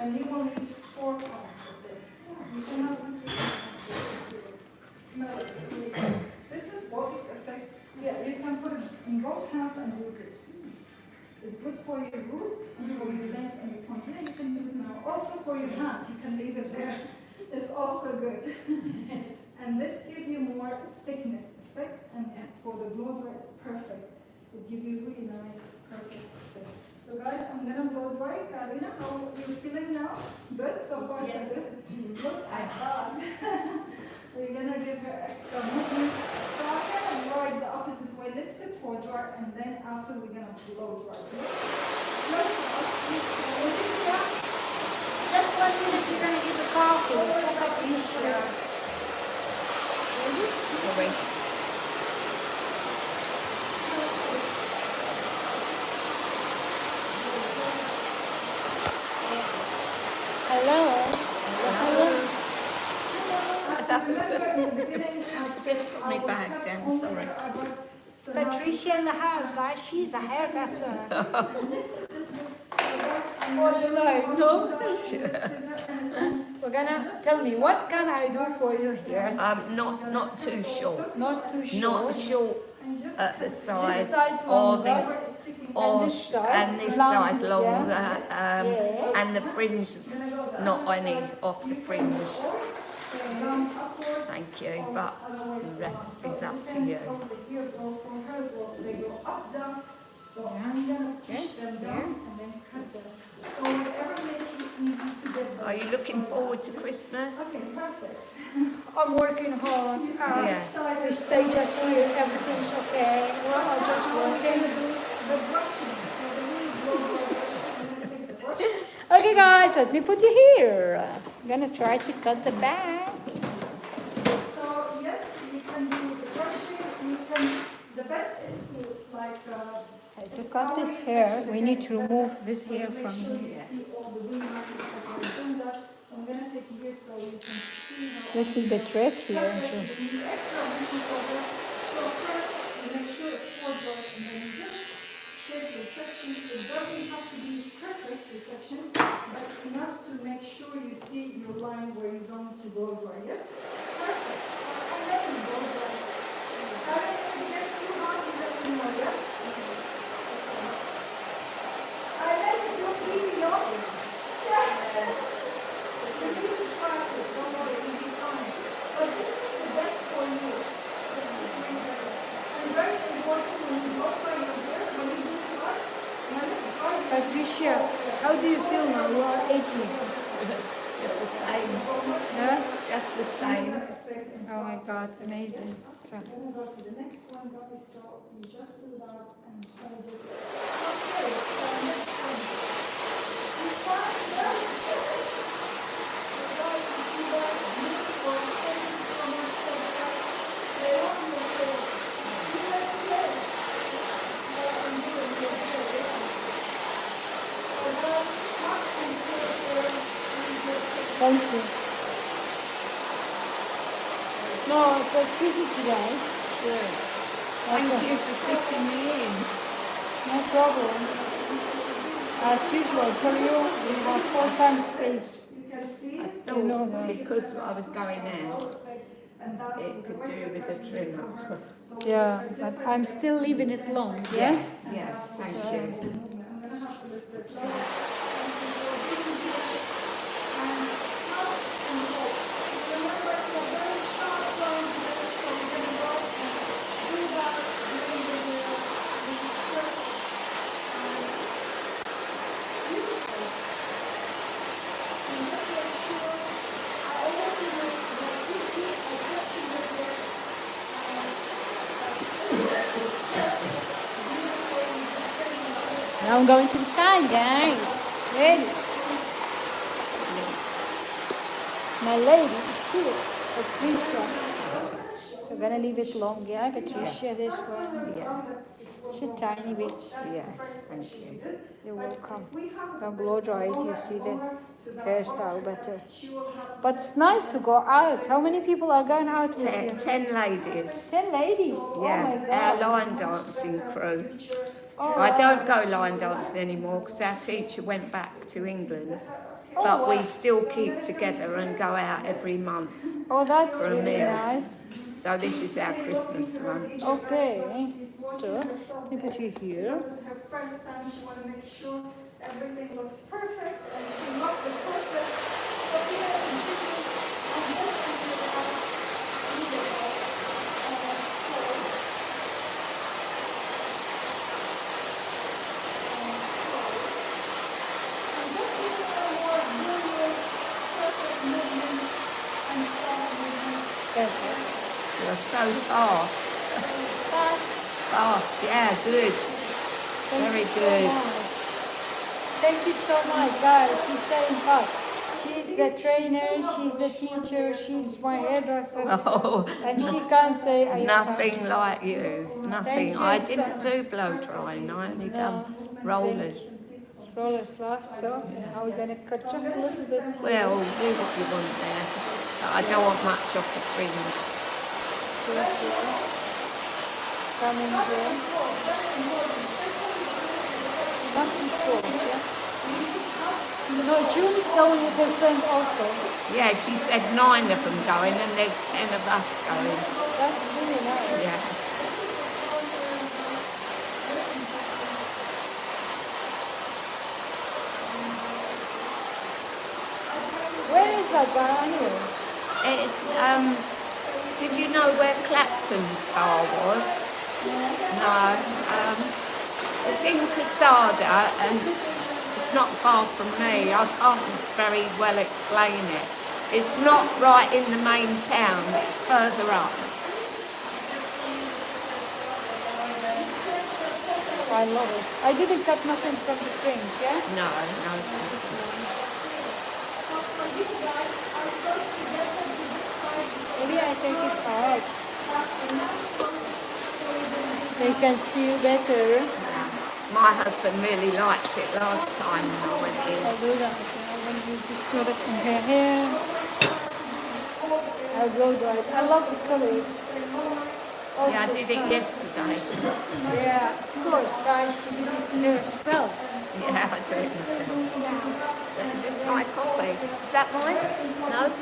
And you will need 4 parts of this. You cannot smell it. It's really good. This is botics effect. Yeah, you can put it in both hands and do this. It's good for your roots and for your neck and your point. Yeah, you can do it now. Also for your hands, you can leave it there. It's also good. And this gives you more thickness effect, and for the blow dry, it's perfect. It gives you really nice, perfect effect. So guys, I'm gonna blow dry. Karina, how are you feeling now? Good? So far so good? Look at that. We're gonna give her extra movement. So I'm gonna draw it the opposite way, a little bit for dry, and then after we're gonna blow dry. Just 1 minute, you're gonna give the coffee. Sorry. Hello. Just put my bag down, sorry. Patricia in the house, guys. She's a hairdresser. What's the life, no? We're gonna tell me, what can I do for you here? Not too short. Not too short. Not short at the sides, side or longer. this, or And this side and this long, side longer, yeah. Yes. and the fringe, not any off the fringe. Thank you, but the rest is up to you. Are you looking forward to Christmas? I'm working hard. Yeah. The stage is here, everything's okay. We're all just working. Okay guys, let me put you here. I'm gonna try to cut the back. So yes, you can do the brushing. The best is to like. To cut this hair, we need to remove this hair from here. Little bit red here. It doesn't have to be perfect resection, but enough to make sure you see your line where you're going to blow dry. Yeah? Perfect. And then you blow dry. If it gets too hot, you let me know, yeah? I let it look easy, no? Yeah. You need to practice, don't worry, you'll be fine. But this is the best for you. And very important when you blow dry your hair, when you do it hard, Patricia, how do you feel now? You are 80. Just the same. Yeah? Just the same. Oh my God, amazing. So. Then we go to the next one, guys. So you just do that and hold it. Okay, so next one. You find that. So guys, you see that beautiful. Thank you so much for that. They want your hair. You let me know. I'm doing your hair. So guys, cut and take care. Thank you. No, it was busy today. Good. Thank you for fitting me in. No problem. As usual, for you, we have 4 times space. I thought You know that. because I was going out, it could do with the trimmer. Yeah, but I'm still leaving it long, yeah? Yes, thank you. Now I'm going to the side, guys. Ready? My lady is here, Patricia. So I'm gonna leave it long, yeah, Patricia, this one. Yeah. It's a tiny bit. Yes, thank you. You're welcome. Don't blow dry it, you see the hairstyle better. But it's nice to go out. How many people are going out with you? 10 ladies. 10 ladies? Oh my Yeah, our God. line dancing crew. Oh. I don't go line dancing anymore because our teacher went back to England. but wow. we still keep together and go out every month Oh, that's for a really meal. nice. So this is our Christmas lunch. Okay. So, let me put you here. This is her first time. She want to make sure everything looks perfect, and she loved the process. So we are continuing on this until our and just giving her more brilliant, perfect movement and soft movement. Perfect. You're so fast. Fast. Fast, yeah, good. Thank Very you so good. much. Thank you so much, guys. She's saying fast. She's the trainer, she's the teacher, she's my hairdresser, Oh, and she can't say I am nothing fast. like you. Nothing. you I so didn't much. do blow drying. I only done rollers. Rollers left, so now we're gonna cut just a little bit. Well, do what you want there. But I don't want much off the fringe. So here, coming here. Nothing short, yeah? No, June's going with her friend also. Yeah, she said 9 of them going and there's 10 of us going. That's really nice. Yeah. Where is that guy anyway? It's, did you know where Clapton's bar was? No. It's in Casada and it's not far from me. I can't very well explain it. It's not right in the main town, it's further up. I love it. I didn't cut nothing from the fringe, yeah? No, no. Maybe I take it out. They can see you better. My husband really liked it last time when I went in. I'll do that. I'm going to use this product in her hair. I'll blow dry it. I love the color. Also Yeah, I did it nice. yesterday. Yeah, of course, guys. She did it herself. Yeah, I do it myself. Is this my coffee? Is that mine? No?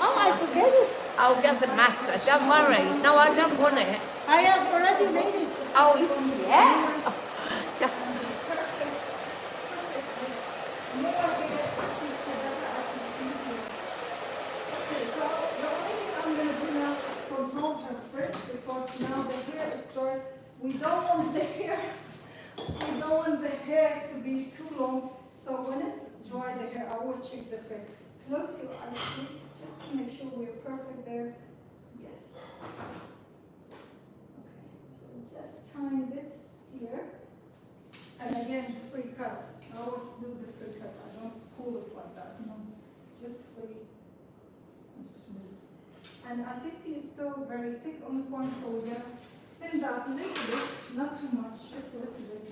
Oh, I forget it. Oh, doesn't matter. Don't worry. No, I don't want it. I have already made it. Oh, yeah. Because now the hair is dry. We don't want the hair to be too long. So when it's dry, the hair, I always check the thread. Close your eyes, please, just to make sure we're perfect there. Yes. Okay, so just time it here. And again, free cut. I always do the free cut. I don't pull it like that. No, just free and smooth. And as you see, it's still very thick on the point, so we're gonna thin that a little bit, not too much, just a little bit,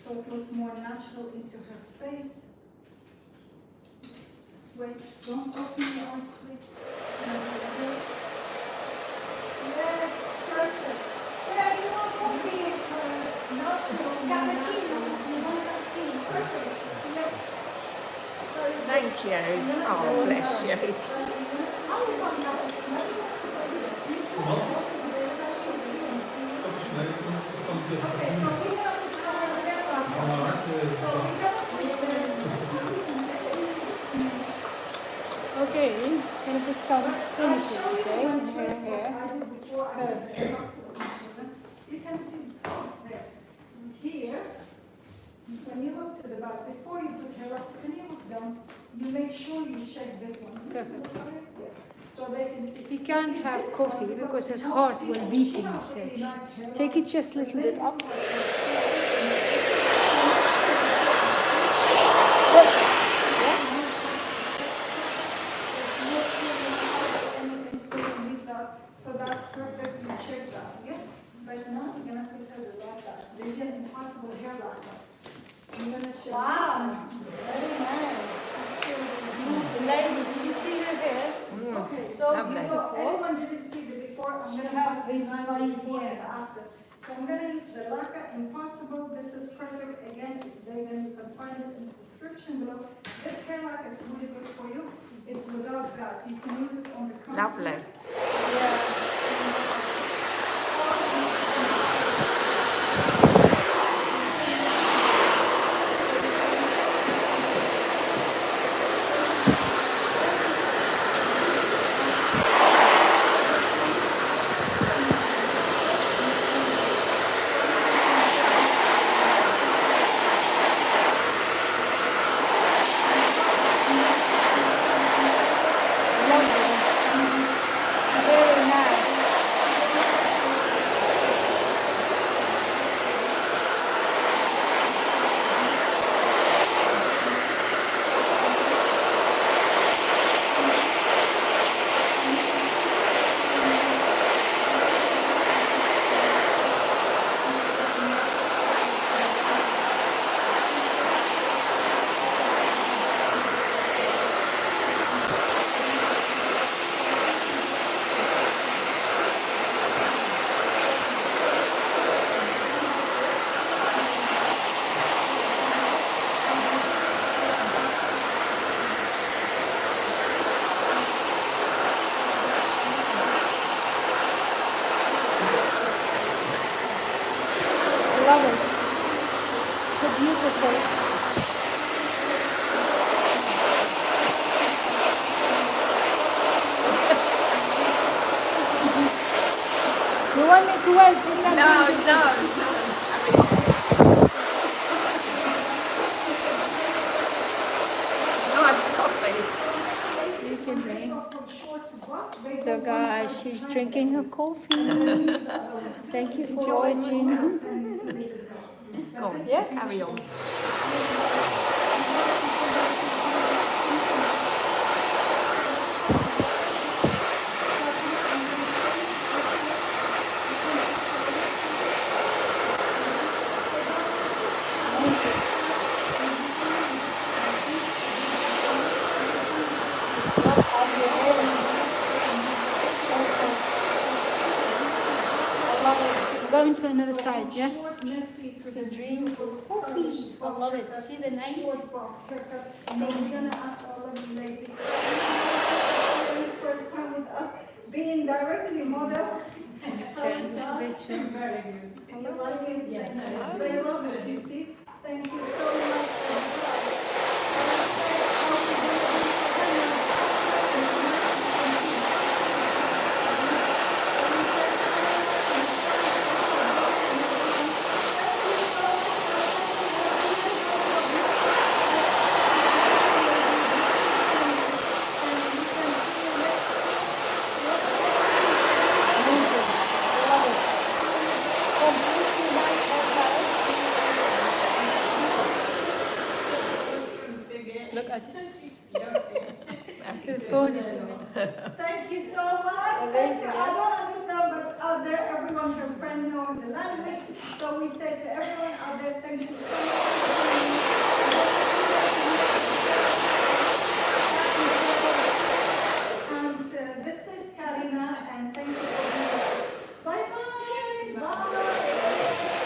so it looks more natural into her face. Yes. Wait, don't open your eyes, please. Yes, perfect. Sarah, you want coffee? No, cappuccino. You want cappuccino? Perfect. Yes. Thank you. Oh, bless you. Okay, gonna put some finishes, okay, in her hair. Perfect. You can see there. Here, when you look to the back, before you put hair up, when you look down, you make sure you check this one. Perfect. Yeah. So they can see. He can't have coffee because his heart will beating, he said. Take it just a little bit up. So that's perfect, you check that, yeah? But now you're gonna put her like that. There's an impossible hair like that. I'm gonna show you. Wow, very nice. Ladies, did you see her hair? Okay, So Lovely. beautiful. anyone didn't see the before, I'm gonna have the before and after. So I'm gonna use the lacquer impossible. This is perfect. Again, it's vegan, you can find it in the description below. This hair lock is really good for you. It's without gas. You can use it on the counter. Lovely. Very nice. Love it. So beautiful. You want me to wait? No. Nice coffee. You can drink. So guys, she's drinking her coffee. Thank you for watching. Go on, Yeah? carry on. Going to another side, yeah? To drink coffee. I love it. See the night? So I'm gonna ask all of you ladies, first time with us, being directly model. Turn a bit. Very good. You like it? Yes. They love it, you see? Thank you so much. Look, I just... The phone is... Thank you so much. Thank you. I don't understand, but out there, everyone, her friend knowing the language. So we say to everyone out there, thank you so much. And this is Karina, and thank you for being here. Bye-bye. Bye.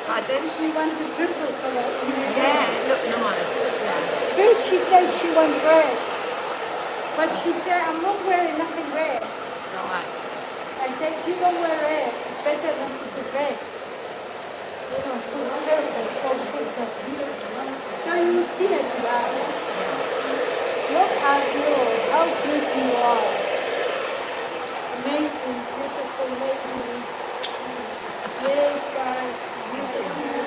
Pardon? She wants the purple color. Yeah, look nice. Yeah. First she said she wants red. But she said, I'm not wearing nothing red. Right. I said, you don't wear red. It's better than to put red. You know, put purple, so you will see that you are. Look at you, how good you are. Amazing, beautiful lady. Yes, guys, beautiful.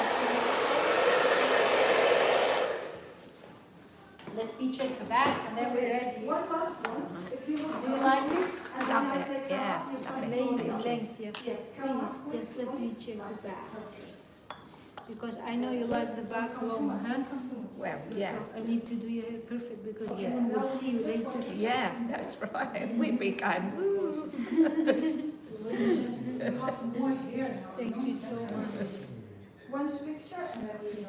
Let me check the back and then we're ready. One last one. If you Do you like it? and then I Love say, it, yeah. come up, you Love it. can Amazing length, yeah. Yes, come up, Please, just let me check the back. because I know you like the back long, huh? Well, yeah. So I need to do your hair perfect because June will see you later. Yeah, that's right. We became. Woo. Thank you so much. One picture and then we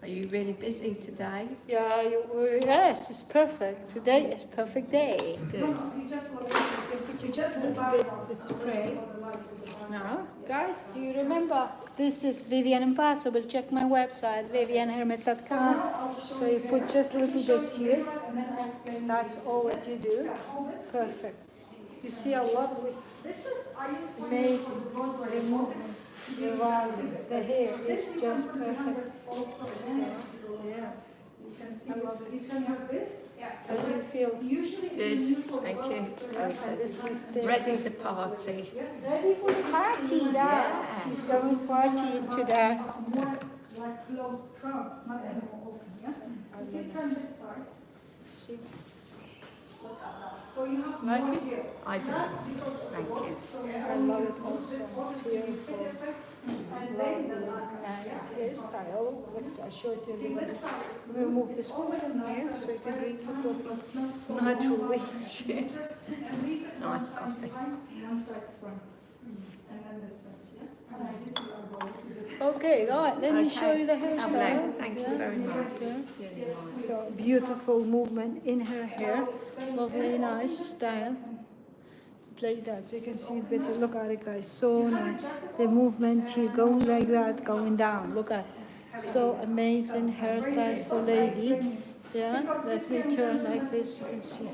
Are you really busy today? Yeah, yes, it's perfect. Today is perfect day. Good. you just look at You just a little bit with spray. Now, guys, do you remember? This is Vivian Impossible. Check my website, vivianhermes.com. So you put just a little bit here. That's all what you do. Perfect. You see how lovely, amazing, the movement, the volume, the hair is just perfect. So, yeah. I love it. How do you feel? Good. Thank you. Very And this good. is the Ready to party. ready for the party, yeah. She's going party into that. more like closed crowns, not anymore open, yeah? If you turn this side, See? look at that. So you have Like more it? here. I do. That's because of the Thank box. you. So you I have love it this also. box, you fit Beautiful. effect, and then the back. Nice hairstyle. Let's show it to See, everybody. this side is We'll loose. move It's this one always from nicer here the so you can first drink your time, coffee. but it's not so Naturally. and leave it Nice one side coffee. behind, one side front. And then the front, yeah? And I did the elbow to the Okay, right. Let me show you the Okay. hairstyle. Lovely. Thank you very much. So beautiful movement in her hair. Lovely, nice style. Like that, so you can see it better. Look at it, guys. So nice. The movement here going like that, going down. Look at it. So amazing hairstyle for lady. Yeah, let me turn like this. You can see.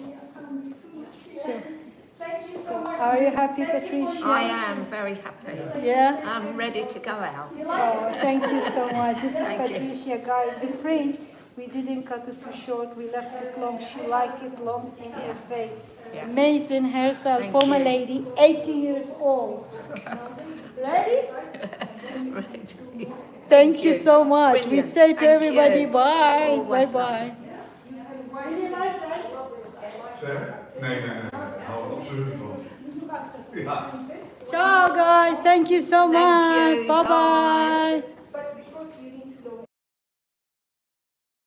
So, are you happy, Patricia? I am very happy. Yeah. I'm ready to go out. Oh, thank you so much. This is Thank you. Patricia, guys. The fringe, we didn't cut it too short. We left it long. She liked it long in her face. Yeah. Amazing hairstyle Thank for my you. lady, 80 years old. Ready? Ready. Thank you so much. We Brilliant. say to Thank everybody, you. bye. Always Bye-bye. Nee, hou er absoluut van. Ja. Ciao, guys. Thank you so Thank much. you. Bye-bye.